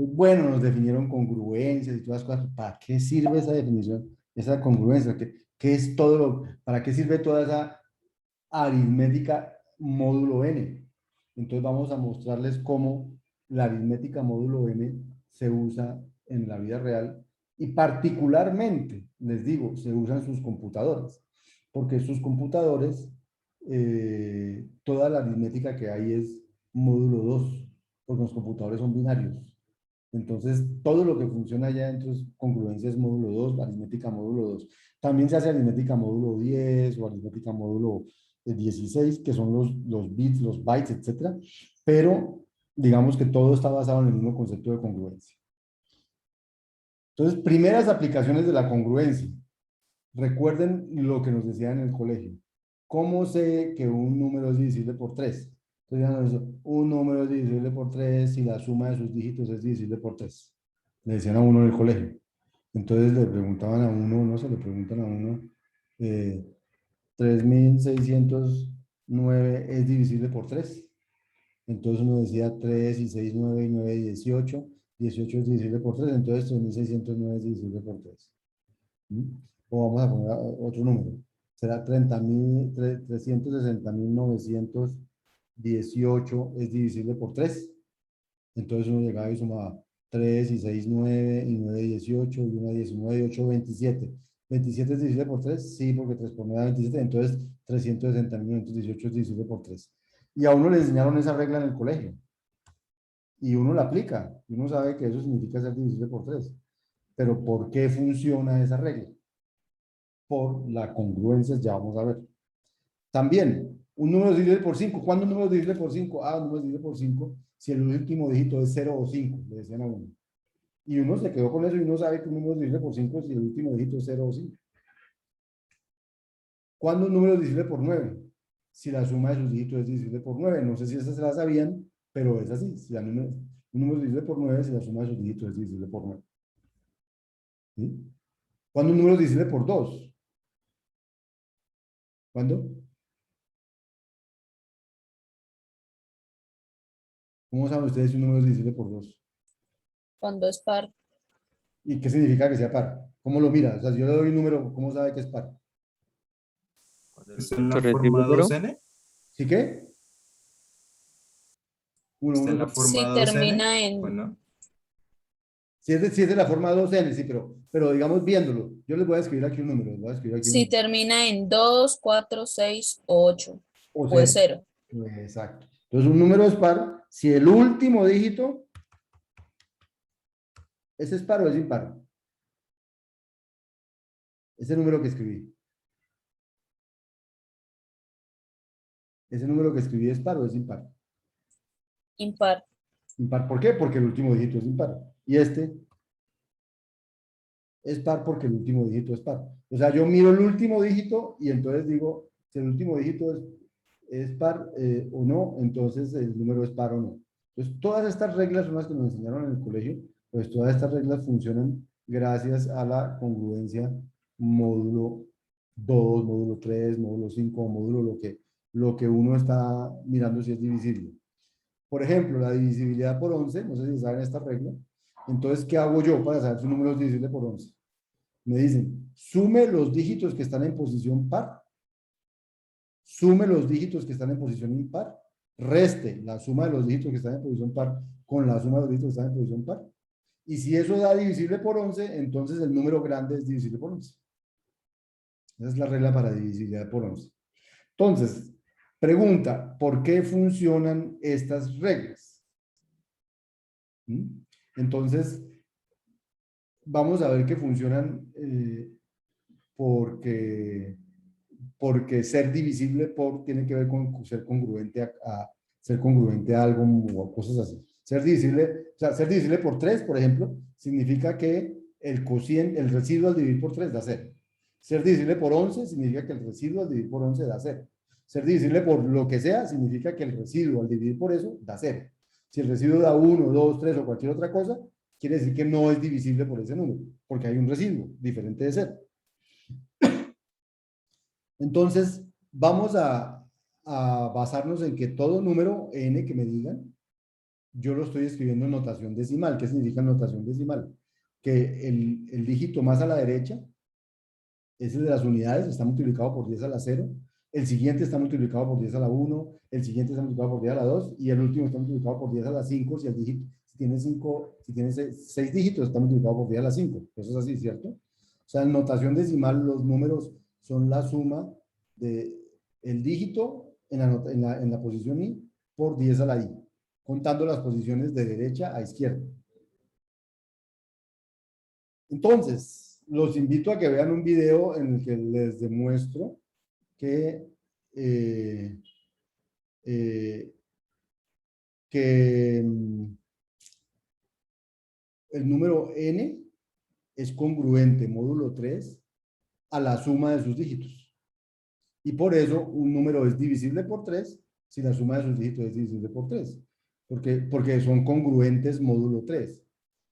Bueno, nos definieron congruencias y todas las cosas. ¿Para qué sirve esa definición, esa congruencia? ¿Qué es todo para qué sirve toda esa aritmética módulo n? Entonces vamos a mostrarles cómo la aritmética módulo n se usa en la vida real y particularmente, les digo, se usan sus computadores, porque sus computadores, toda la aritmética que hay es módulo 2 porque los computadores son binarios. Entonces, todo lo que funciona allá adentro es congruencia es módulo 2, aritmética módulo 2. También se hace aritmética módulo 10 o aritmética módulo 16, que son los bits, los bytes, etcétera. Pero digamos que todo está basado en el mismo concepto de congruencia. Entonces, primeras aplicaciones de la congruencia. Recuerden lo que nos decían en el colegio. ¿Cómo sé que un número es divisible por 3? Entonces, ya nos dice, un número es divisible por 3 si la suma de sus dígitos es divisible por 3. Le decían a uno en el colegio. Entonces le preguntaban a uno, no se le preguntan a uno, eh, 3609 es divisible por 3. Entonces uno decía 3 y 6 9 y 9, 18. 18 es divisible por 3, entonces 3609 es divisible por 3. ¿Mm? O vamos a poner otro número. Será 360.918 es divisible por 3. Entonces uno llegaba y sumaba 3 y 6 9 y 9 18 y 1 19 y 8 27. ¿27 es divisible por 3? Sí, porque 3 por 9 da 27. Entonces 360.918 es divisible por 3. Y a uno le enseñaron esa regla en el colegio. Y uno la aplica. Y uno sabe que eso significa ser divisible por 3. Pero ¿por qué funciona esa regla? Por la congruencia, ya vamos a ver. También, un número es divisible por 5. ¿Cuándo un número es divisible por 5? Ah, un número es divisible por 5 si el último dígito es 0 o 5, le decían a uno. Y uno se quedó con eso y uno sabe que un número es divisible por 5 si el último dígito es 0 o 5. ¿Cuándo un número es divisible por 9? Si la suma de sus dígitos es divisible por 9. No sé si esas se las sabían, pero es así. Si un número es divisible por 9 si la suma de sus dígitos es divisible por 9. ¿Sí? ¿Cuándo un número es divisible por 2? ¿Cuándo? ¿Cómo saben ustedes si un número es divisible por 2? Cuando es par. ¿Y qué significa que sea par? ¿Cómo lo mira? O sea, si yo le doy un número, ¿cómo sabe que es par? Cuando ¿Está en se la recibe forma número, 2n? ¿Sí qué? Uno, ¿Está uno, en la dos. forma Si 2n? termina Bueno, en, Si es de la forma 2n, sí, pero digamos viéndolo, yo les voy a escribir aquí un número, les voy a escribir aquí un si número. termina en 2, 4, 6 o 8. O O es 0. 0. Exacto. Entonces, un número es par si el último dígito, ¿ese es par o es impar? Ese número que escribí. Ese número que escribí es par o es impar. Impar. Impar, ¿por qué? Porque el último dígito es impar. Y este es par porque el último dígito es par. O sea, yo miro el último dígito y entonces digo, si el último dígito es par o no, entonces el número es par o no. Entonces, todas estas reglas son las que nos enseñaron en el colegio, pues todas estas reglas funcionan gracias a la congruencia módulo 2 módulo 3 módulo 5 módulo lo que uno está mirando si es divisible. Por ejemplo, la divisibilidad por 11, no sé si saben esta regla. Entonces, ¿qué hago yo para saber si un número es divisible por 11? Me dicen, sume los dígitos que están en posición par, sume los dígitos que están en posición impar, reste la suma de los dígitos que están en posición par con la suma de los dígitos que están en posición par. Y si eso da divisible por 11, entonces el número grande es divisible por 11. Esa es la regla para divisibilidad por 11. Entonces, pregunta, ¿por qué funcionan estas reglas? ¿Mm? Entonces, vamos a ver que funcionan porque ser divisible por tiene que ver con ser congruente ser congruente a algo o cosas así. Ser divisible, o sea, ser divisible por 3, por ejemplo, significa que el cociente, el residuo al dividir por 3 da 0. Ser divisible por 11 significa que el residuo al dividir por 11 da 0. Ser divisible por lo que sea significa que el residuo al dividir por eso da 0. Si el residuo da 1, 2, 3 o cualquier otra cosa, quiere decir que no es divisible por ese número, porque hay un residuo diferente de 0. Entonces, vamos a basarnos en que todo número n que me digan yo lo estoy escribiendo en notación decimal. ¿Qué significa notación decimal? Que el dígito más a la derecha es el de las unidades, está multiplicado por 10 a la 0. El siguiente está multiplicado por 10 a la 1. El siguiente está multiplicado por 10 a la 2. Y el último está multiplicado por 10 a la 5. Si el dígito, si tiene 6 dígitos, está multiplicado por 10 a la 5. Eso es así, ¿cierto? O sea, en notación decimal, los números son la suma de el dígito en la posición i por 10 a la i, contando las posiciones de derecha a izquierda. Entonces, los invito a que vean un video en el que les demuestro que, eh, que el número n es congruente, módulo 3, a la suma de sus dígitos. Y por eso un número es divisible por 3 si la suma de sus dígitos es divisible por 3. Porque son congruentes módulo 3.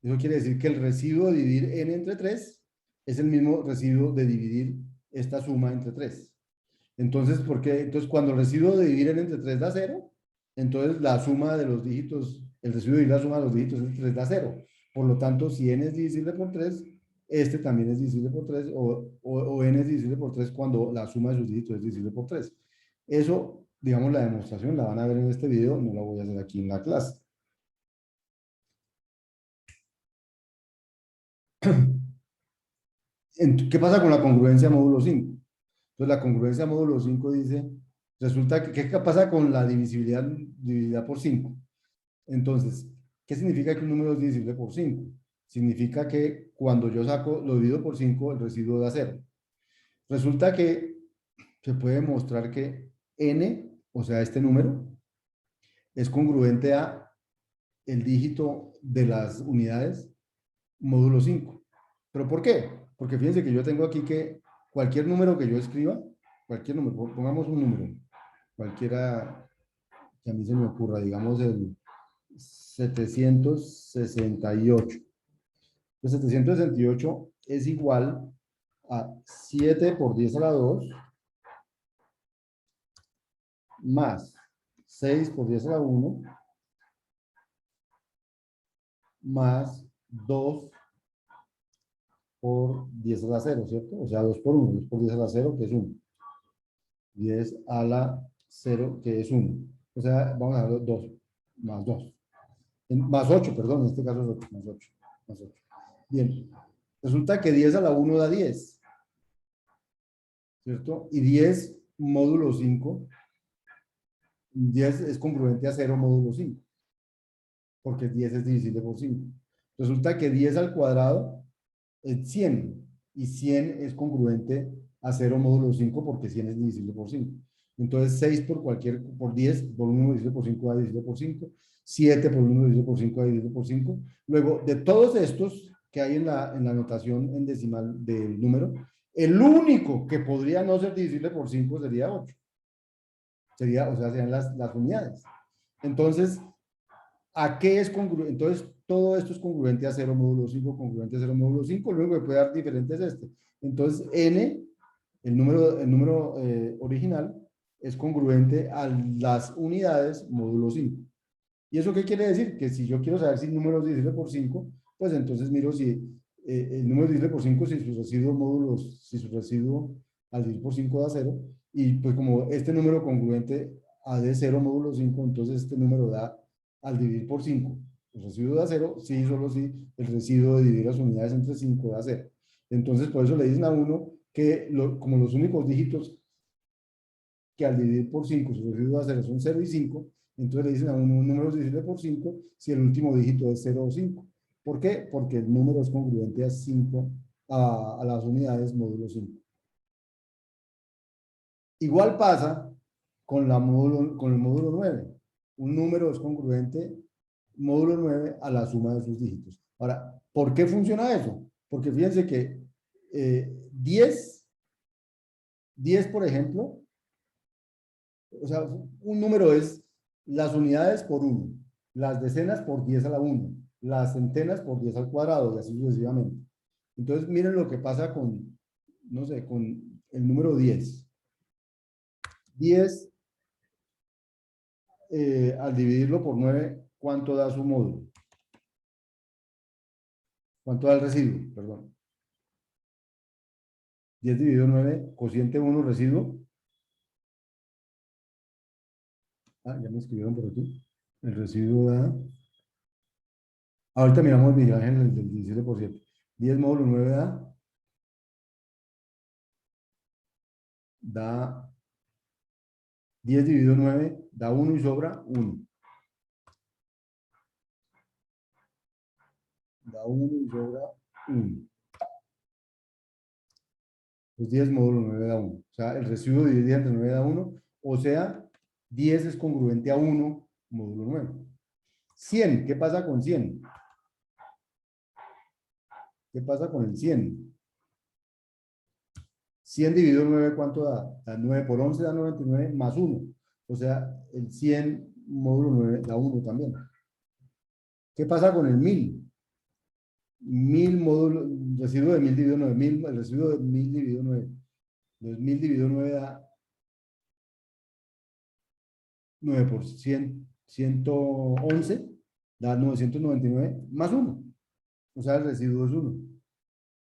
Eso quiere decir que el residuo de dividir n entre 3 es el mismo residuo de dividir esta suma entre 3. Entonces, entonces cuando el residuo de dividir n entre 3 da 0, entonces la suma de los dígitos, el residuo de dividir la suma de los dígitos entre 3 da 0. Por lo tanto, si n es divisible por 3, este también es divisible por 3, o n es divisible por 3 cuando la suma de sus dígitos es divisible por 3. Eso, digamos, la demostración la van a ver en este video, no la voy a hacer aquí en la clase. ¿Qué pasa con la congruencia módulo 5? Entonces, la congruencia módulo 5 dice, resulta que, ¿qué pasa con la divisibilidad dividida por 5? Entonces, ¿qué significa que un número es divisible por 5? Significa que cuando yo lo divido por 5, el residuo da 0. Resulta que se puede mostrar que n, o sea, este número, es congruente a el dígito de las unidades módulo 5. ¿Pero por qué? Porque fíjense que yo tengo aquí que cualquier número que yo escriba, cualquier número, pongamos un número, cualquiera que a mí se me ocurra, digamos el 768. El 768 es igual a 7 por 10 a la 2 más 6 por 10 a la 1 más 2 por 10 a la 0, ¿cierto? O sea, 2 por 1, 2 por 10 a la 0, que es 1. 10 a la 0, que es 1. O sea, vamos a ver 2 más 2. Más 8, perdón, en este caso es 8, más 8. Más 8. Bien, resulta que 10 a la 1 da 10, ¿cierto? Y 10 módulo 5, 10 es congruente a 0 módulo 5, porque 10 es divisible por 5. Resulta que 10 al cuadrado es 100, y 100 es congruente a 0 módulo 5 porque 100 es divisible por 5. Entonces 6 por 10 por 1 divisible por 5 da divisible por 5, 7 por 1 divisible por 5 da divisible por 5. Luego, de todos estos que hay en la notación en decimal del número, el único que podría no ser divisible por 5 sería 8. Sería, o sea, serían las unidades. Entonces, ¿a qué es congruente? Entonces, todo esto es congruente a 0 módulo 5, congruente a 0 módulo 5, luego que puede dar diferente es este. Entonces, n, el número original, es congruente a las unidades módulo 5. ¿Y eso qué quiere decir? Que si yo quiero saber si el número es divisible por 5, pues entonces miro si el número es divisible por 5, si su residuo al dividir por 5 da 0, y pues como este número congruente a de 0 módulo 5, entonces este número da al dividir por 5, el residuo da 0, sí, solo si el residuo de dividir las unidades entre 5 da 0. Entonces, por eso le dicen a uno que como los únicos dígitos que al dividir por 5 su residuo da 0 son 0 y 5, entonces le dicen a uno un número divisible por 5 si el último dígito es 0 o 5. ¿Por qué? Porque el número es congruente a 5, a las unidades módulo 5. Igual pasa con el módulo 9. Un número es congruente módulo 9 a la suma de sus dígitos. Ahora, ¿por qué funciona eso? Porque fíjense que 10, por ejemplo, o sea, un número es las unidades por 1, las decenas por 10 a la 1, las centenas por 10 al cuadrado, y así sucesivamente. Entonces, miren lo que pasa con, no sé, con el número 10. 10 al dividirlo por 9 ¿cuánto da su módulo? ¿Cuánto da el residuo? Perdón. 10 dividido 9, cociente 1, residuo. Ah, ya me escribieron por aquí. El residuo da... Ahorita miramos Miguel Ángel el del 17%. 10 módulo 9 da 10 dividido 9, da 1 y sobra 1. Da 1 y sobra 1. Pues 10 módulo 9 da 1. O sea, el residuo dividido entre 9 da 1. O sea, 10 es congruente a 1 módulo 9. 100, ¿qué pasa con 100? ¿Qué pasa con el 100? 100 dividido 9, ¿cuánto da? Da 9 por 11 da 99 más 1. O sea, el 100 módulo 9 da 1 también. ¿Qué pasa con el 1000? 1000 módulo, residuo de 1000 dividido 9, el residuo de 1000 dividido 9. Entonces 1000 dividido 9 da 9 por 100, 111, da 999 más 1. O sea, el residuo es 1.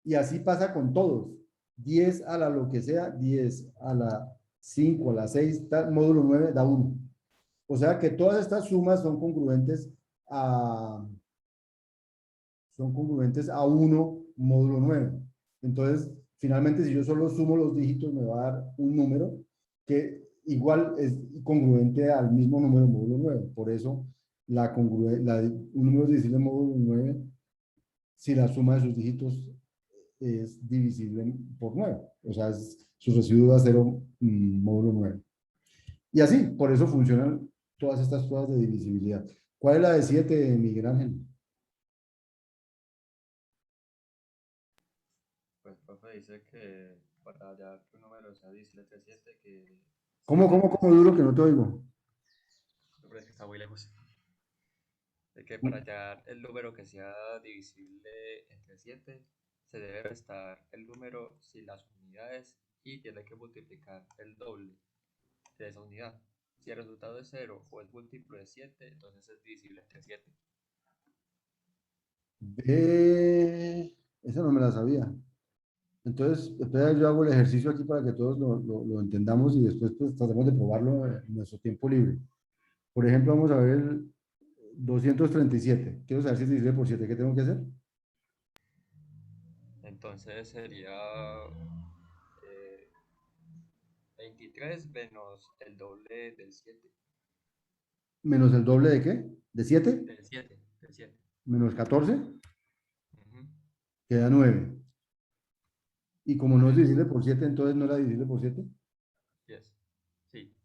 Y así pasa con todos. 10 a la lo que sea, 10 a la 5, a la 6, módulo 9 da 1. O sea que todas estas sumas son congruentes a 1 módulo 9. Entonces, finalmente, si yo solo sumo los dígitos, me va a dar un número que igual es congruente al mismo número módulo 9. Por eso, un número divisible módulo 9, si la suma de sus dígitos es divisible por 9. O sea, su residuo da 0 módulo 9. Y así, por eso funcionan todas estas pruebas de divisibilidad. ¿Cuál es la de 7, Miguel Ángel? Pues, profe, dice que para hallar que un número sea divisible entre 7, que... ¿Cómo duro que no te oigo? Pero es que está muy lejos. De que para hallar el número que sea divisible entre 7, se debe restar el número sin las unidades y tiene que multiplicar el doble de esa unidad. Si el resultado es 0 o es múltiplo de 7, entonces es divisible entre 7. Esa no me la sabía. Entonces, espera, yo hago el ejercicio aquí para que todos lo entendamos y después pues, tratemos de probarlo en nuestro tiempo libre. Por ejemplo, vamos a ver el 237. Quiero saber si es divisible por 7. ¿Qué tengo que hacer? Entonces sería 23 menos el doble del 7. ¿Menos el doble de qué? ¿De 7? Del 7, del 7. Menos 14, Ujú. queda 9. Y como no es divisible por 7, entonces no era divisible por 7. Yes. Sí.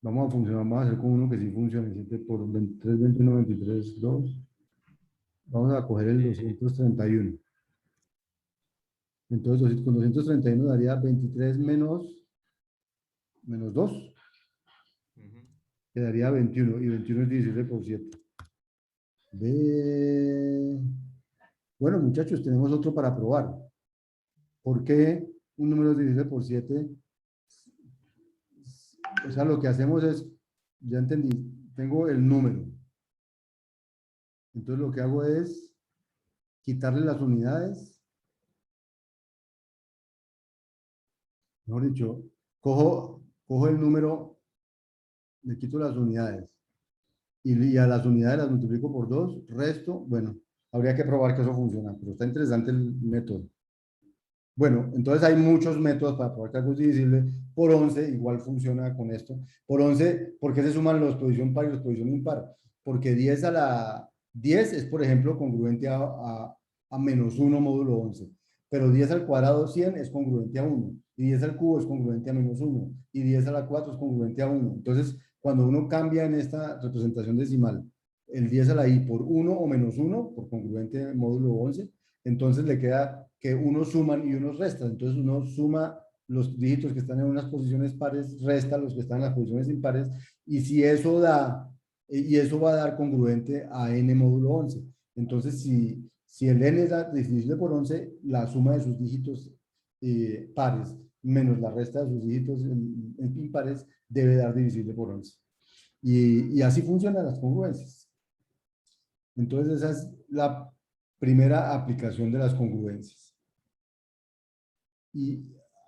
Vamos a hacer con uno que sí funcione. 7 por 23, 21, 23, 2. Vamos a coger el 231. Entonces, con 231 daría 23 menos 2, Ujú. quedaría 21. Y 21 es divisible por 7. Bueno, muchachos, tenemos otro para probar. ¿Por qué un número es divisible por 7? O sea, lo que hacemos es, ya entendí, tengo el número. Entonces, lo que hago es quitarle las unidades. Mejor dicho, cojo el número, le quito las unidades. Y a las unidades las multiplico por 2, resto, bueno, habría que probar que eso funciona, pero está interesante el método. Bueno, entonces hay muchos métodos para probar que algo es divisible. Por 11 igual funciona con esto. Por 11, ¿por qué se suman los posición par y los posición impar? Porque 10 a la 10 es, por ejemplo, congruente a menos 1 módulo 11. Pero 10 al cuadrado 100 es congruente a 1. Y 10 al cubo es congruente a menos 1. Y 10 a la 4 es congruente a 1. Entonces, cuando uno cambia en esta representación decimal el 10 a la i por 1 o menos 1, por congruente módulo 11, entonces le queda que unos suman y unos restan. Entonces uno suma los dígitos que están en unas posiciones pares, resta los que están en las posiciones impares, y si eso da, y eso va a dar congruente a n módulo 11. Entonces, si el n es divisible por 11, la suma de sus dígitos pares menos la resta de sus dígitos impares debe dar divisible por 11. Y así funcionan las congruencias. Entonces, esa es la primera aplicación de las congruencias. Y